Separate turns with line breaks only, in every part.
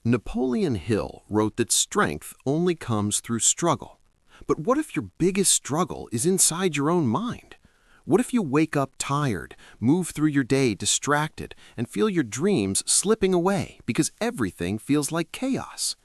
Napoleon Hill wrote that strength only comes through struggle. But what if your biggest struggle is inside your own mind? What if you wake up tired, move through your day distracted, and feel your dreams slipping away because everything feels like chaos?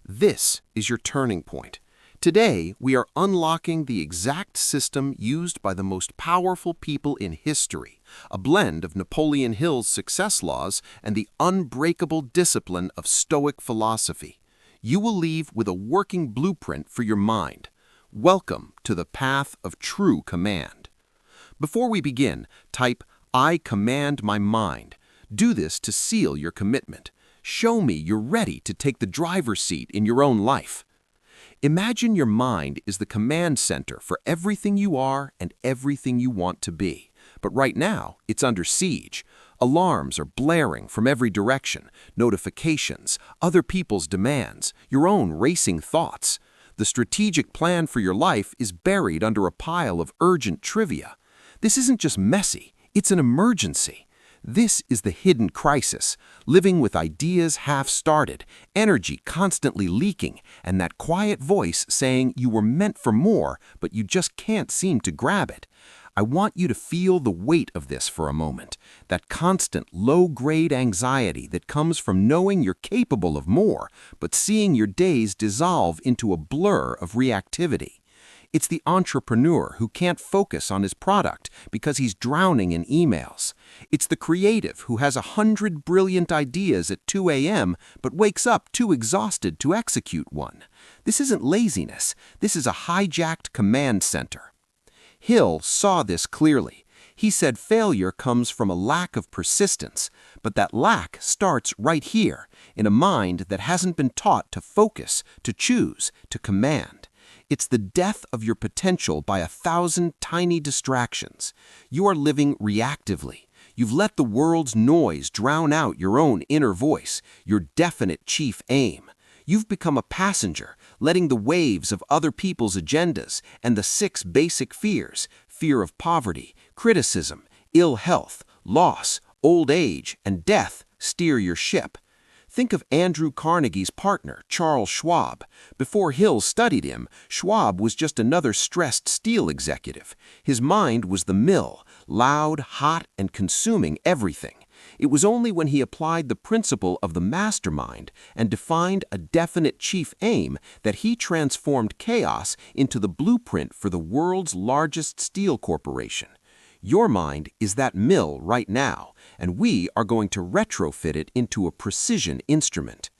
This is your turning point. Today, we are unlocking the exact system used by the most powerful people in history, a blend of Napoleon Hill's success laws and the unbreakable discipline of Stoic philosophy. You will leave with a working blueprint for your mind. Welcome to the path of true command. Before we begin, type, "I command my mind." Do this to seal your commitment. Show me you're ready to take the driver's seat in your own life. Imagine your mind is the command center for everything you are and everything you want to be. But right now, it's under siege. Alarms are blaring from every direction, notifications, other people's demands, your own racing thoughts. The strategic plan for your life is buried under a pile of urgent trivia. This isn't just messy, it's an emergency. This is the hidden crisis, living with ideas half-started, energy constantly leaking, and that quiet voice saying you were meant for more, but you just can't seem to grab it. I want you to feel the weight of this for a moment, that constant low-grade anxiety that comes from knowing you're capable of more, but seeing your days dissolve into a blur of reactivity. It's the entrepreneur who can't focus on his product because he's drowning in emails. It's the creative who has 100 brilliant ideas at 2 a.m. but wakes up too exhausted to execute one. This isn't laziness. This is a hijacked command center. Hill saw this clearly. He said failure comes from a lack of persistence, but that lack starts right here, in a mind that hasn't been taught to focus, to choose, to command. It's the death of your potential by 1,000 tiny distractions. You are living reactively. You've let the world's noise drown out your own inner voice, your definite chief aim. You've become a passenger, letting the waves of other people's agendas and the 6 basic fears, fear of poverty, criticism, ill health, loss, old age, and death, steer your ship. Think of Andrew Carnegie's partner, Charles Schwab. Before Hill studied him, Schwab was just another stressed steel executive. His mind was the mill, loud, hot, and consuming everything. It was only when he applied the principle of the mastermind and defined a definite chief aim that he transformed chaos into the blueprint for the world's largest steel corporation. Your mind is that mill right now, and we are going to retrofit it into a precision instrument.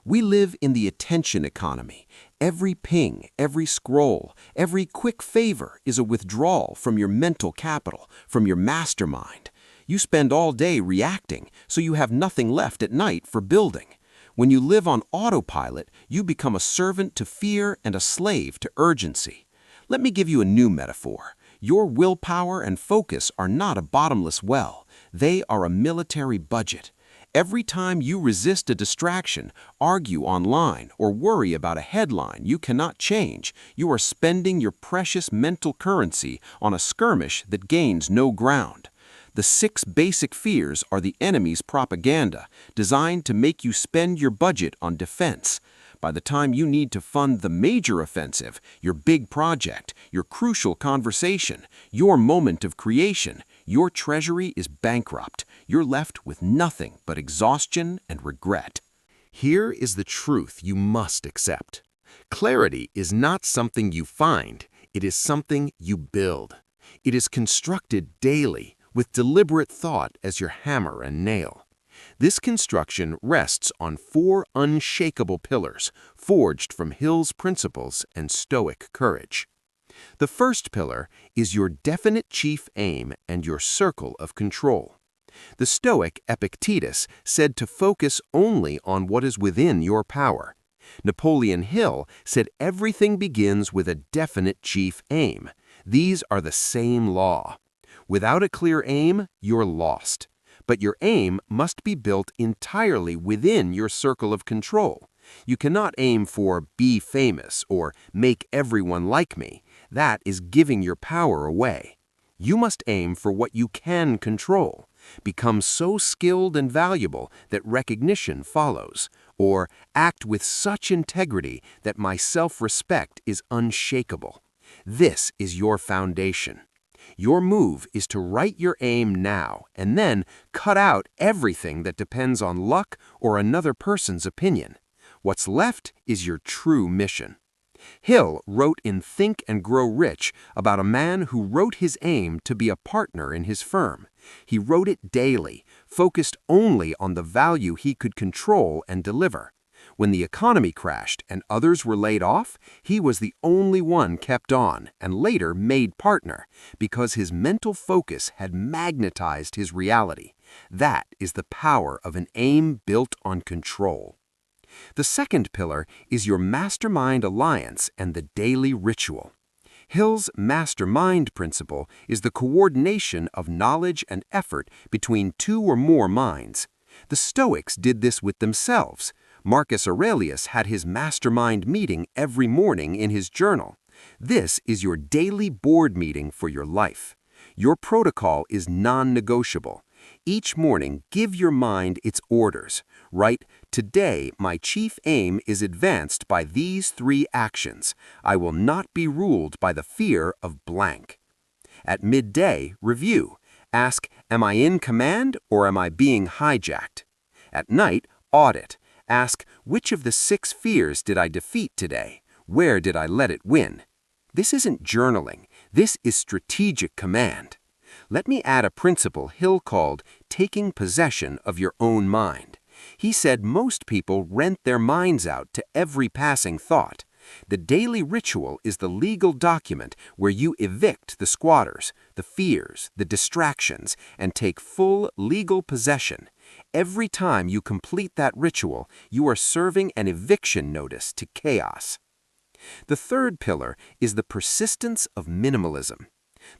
We live in the attention economy. Every ping, every scroll, every quick favor is a withdrawal from your mental capital, from your mastermind. You spend all day reacting, so you have nothing left at night for building. When you live on autopilot, you become a servant to fear and a slave to urgency. Let me give you a new metaphor. Your willpower and focus are not a bottomless well. They are a military budget. Every time you resist a distraction, argue online, or worry about a headline you cannot change, you are spending your precious mental currency on a skirmish that gains no ground. The 6 basic fears are the enemy's propaganda, designed to make you spend your budget on defense. By the time you need to fund the major offensive, your big project, your crucial conversation, your moment of creation, your treasury is bankrupt. You're left with nothing but exhaustion and regret. Here is the truth you must accept. Clarity is not something you find, it is something you build. It is constructed daily, with deliberate thought as your hammer and nail. This construction rests on 4 unshakable pillars, forged from Hill's principles and Stoic courage. The first pillar is your definite chief aim and your circle of control. The Stoic Epictetus said to focus only on what is within your power. Napoleon Hill said everything begins with a definite chief aim. These are the same law. Without a clear aim, you're lost. But your aim must be built entirely within your circle of control. You cannot aim for be famous or make everyone like me. That is giving your power away. You must aim for what you can control. become so skilled and valuable that recognition follows, or act with such integrity that my self-respect is unshakable. This is your foundation. Your move is to write your aim now and then cut out everything that depends on luck or another person's opinion. What's left is your true mission. Hill wrote in Think and Grow Rich about a man who wrote his aim to be a partner in his firm. He wrote it daily, focused only on the value he could control and deliver. When the economy crashed and others were laid off, he was the only one kept on and later made partner because his mental focus had magnetized his reality. That is the power of an aim built on control. The second pillar is your mastermind alliance and the daily ritual. Hill's mastermind principle is the coordination of knowledge and effort between two or more minds. The Stoics did this with themselves. Marcus Aurelius had his mastermind meeting every morning in his journal. This is your daily board meeting for your life. Your protocol is non-negotiable. Each morning, give your mind its orders. Write, "Today, my chief aim is advanced by these 3 actions. I will not be ruled by the fear of blank." At midday, review. Ask, "Am I in command or am I being hijacked?" At night, audit. Ask, "Which of the 6 fears did I defeat today? Where did I let it win?" This isn't journaling. This is strategic command. Let me add a principle Hill called taking possession of your own mind. He said most people rent their minds out to every passing thought. The daily ritual is the legal document where you evict the squatters, the fears, the distractions, and take full legal possession. Every time you complete that ritual, you are serving an eviction notice to chaos. The third pillar is the persistence of minimalism.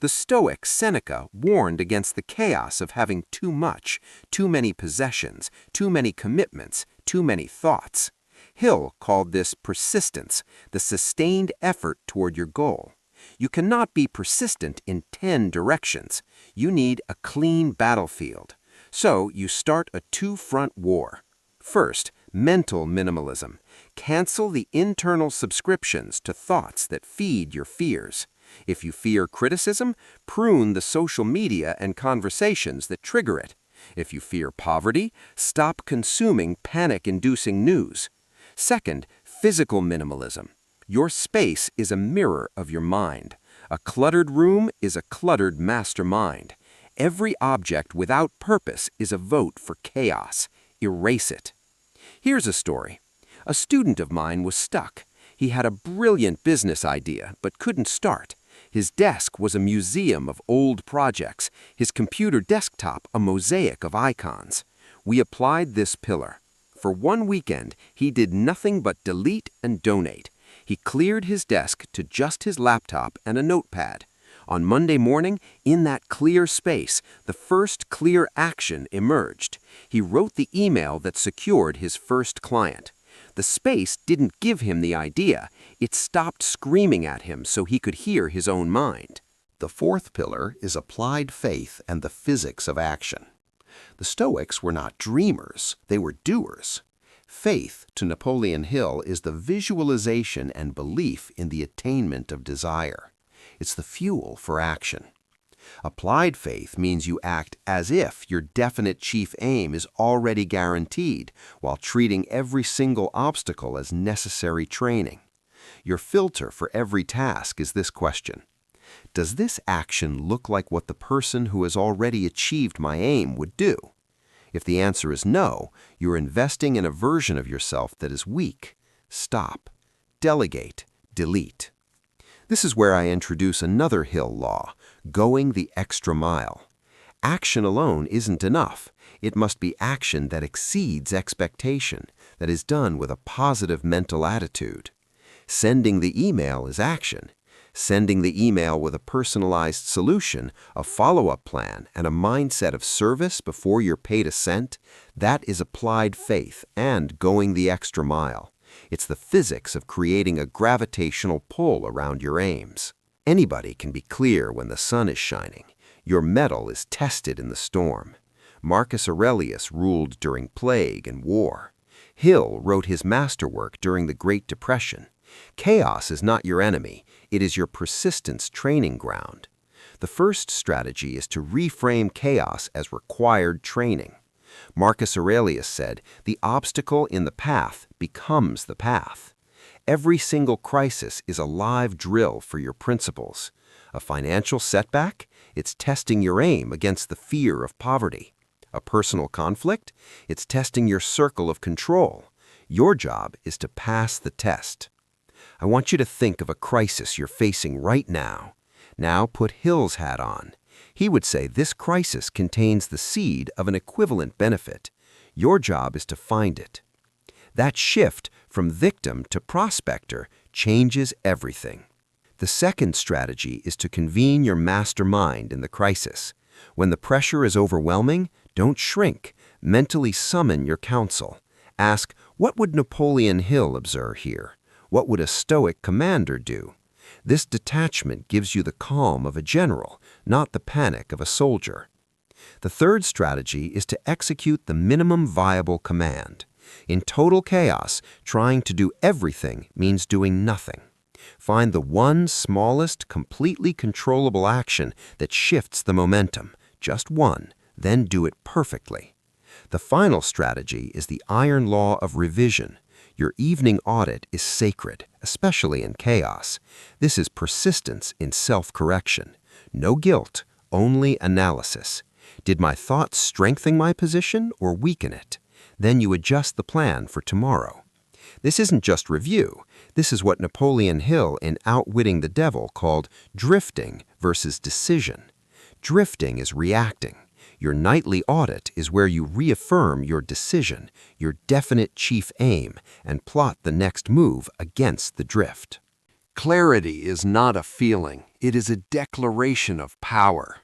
The Stoic Seneca warned against the chaos of having too much, too many possessions, too many commitments, too many thoughts. Hill called this persistence, the sustained effort toward your goal. You cannot be persistent in 10 directions. You need a clean battlefield. So you start a 2-front war. First, mental minimalism. Cancel the internal subscriptions to thoughts that feed your fears. If you fear criticism, prune the social media and conversations that trigger it. If you fear poverty, stop consuming panic-inducing news. Second, physical minimalism. Your space is a mirror of your mind. A cluttered room is a cluttered mastermind. Every object without purpose is a vote for chaos. Erase it. Here's a story. A student of mine was stuck. He had a brilliant business idea, but couldn't start. His desk was a museum of old projects, his computer desktop a mosaic of icons. We applied this pillar. For 1 weekend, he did nothing but delete and donate. He cleared his desk to just his laptop and a notepad. On Monday morning, in that clear space, the first clear action emerged. He wrote the email that secured his first client. The space didn't give him the idea. It stopped screaming at him so he could hear his own mind.
The fourth pillar is applied faith and the physics of action. The Stoics were not dreamers, they were doers. Faith, to Napoleon Hill, is the visualization and belief in the attainment of desire. It's the fuel for action. Applied faith means you act as if your definite chief aim is already guaranteed, while treating every single obstacle as necessary training. Your filter for every task is this question: does this action look like what the person who has already achieved my aim would do? If the answer is no, you're investing in a version of yourself that is weak. Stop. Delegate. Delete. This is where I introduce another Hill law: going the extra mile. Action alone isn't enough. It must be action that exceeds expectation, that is done with a positive mental attitude. Sending the email is action. Sending the email with a personalized solution, a follow-up plan, and a mindset of service before you're paid a cent, that is applied faith and going the extra mile. It's the physics of creating a gravitational pull around your aims. Anybody can be clear when the sun is shining. Your mettle is tested in the storm. Marcus Aurelius ruled during plague and war. Hill wrote his masterwork during the Great Depression. Chaos is not your enemy, it is your persistence training ground. The first strategy is to reframe chaos as required training. Marcus Aurelius said, "The obstacle in the path becomes the path." Every single crisis is a live drill for your principles. A financial setback? It's testing your aim against the fear of poverty. A personal conflict? It's testing your circle of control. Your job is to pass the test. I want you to think of a crisis you're facing right now. Now put Hill's hat on. He would say this crisis contains the seed of an equivalent benefit. Your job is to find it. That shift from victim to prospector changes everything. The second strategy is to convene your mastermind in the crisis. When the pressure is overwhelming, don't shrink. Mentally summon your counsel. Ask, what would Napoleon Hill observe here? What would a Stoic commander do? This detachment gives you the calm of a general, not the panic of a soldier. The third strategy is to execute the minimum viable command. In total chaos, trying to do everything means doing nothing. Find the one smallest, completely controllable action that shifts the momentum. Just one, then do it perfectly. The final strategy is the iron law of revision. Your evening audit is sacred, especially in chaos. This is persistence in self-correction. No guilt, only analysis. Did my thoughts strengthen my position or weaken it? Then you adjust the plan for tomorrow. This isn't just review. This is what Napoleon Hill in Outwitting the Devil called drifting versus decision. Drifting is reacting. Your nightly audit is where you reaffirm your decision, your definite chief aim, and plot the next move against the drift.
Clarity is not a feeling, it is a declaration of power.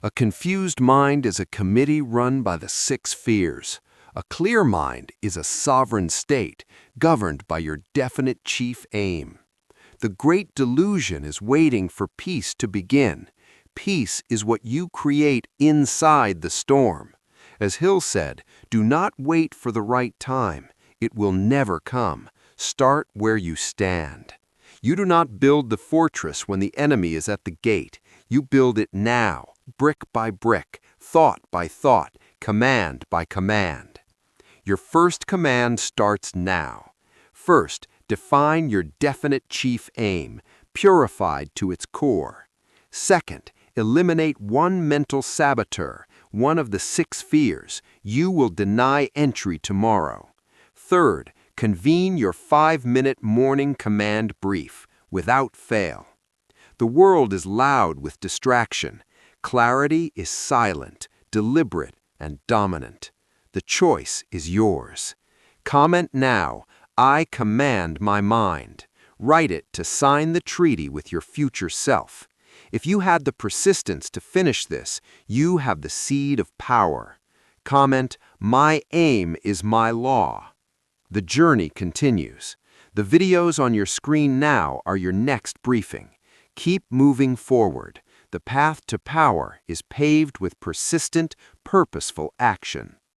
A confused mind is a committee run by the 6 fears. A clear mind is a sovereign state, governed by your definite chief aim. The great delusion is waiting for peace to begin. Peace is what you create inside the storm. As Hill said, do not wait for the right time. It will never come. Start where you stand. You do not build the fortress when the enemy is at the gate. You build it now, brick by brick, thought by thought, command by command. Your first command starts now. First, define your definite chief aim, purified to its core. Second, eliminate one mental saboteur, one of the 6 fears. You will deny entry tomorrow. Third, convene your 5-minute morning command brief, without fail. The world is loud with distraction. Clarity is silent, deliberate, and dominant. The choice is yours. Comment now, I command my mind. Write it to sign the treaty with your future self. If you had the persistence to finish this, you have the seed of power. Comment, my aim is my law. The journey continues. The videos on your screen now are your next briefing. Keep moving forward. The path to power is paved with persistent, purposeful action.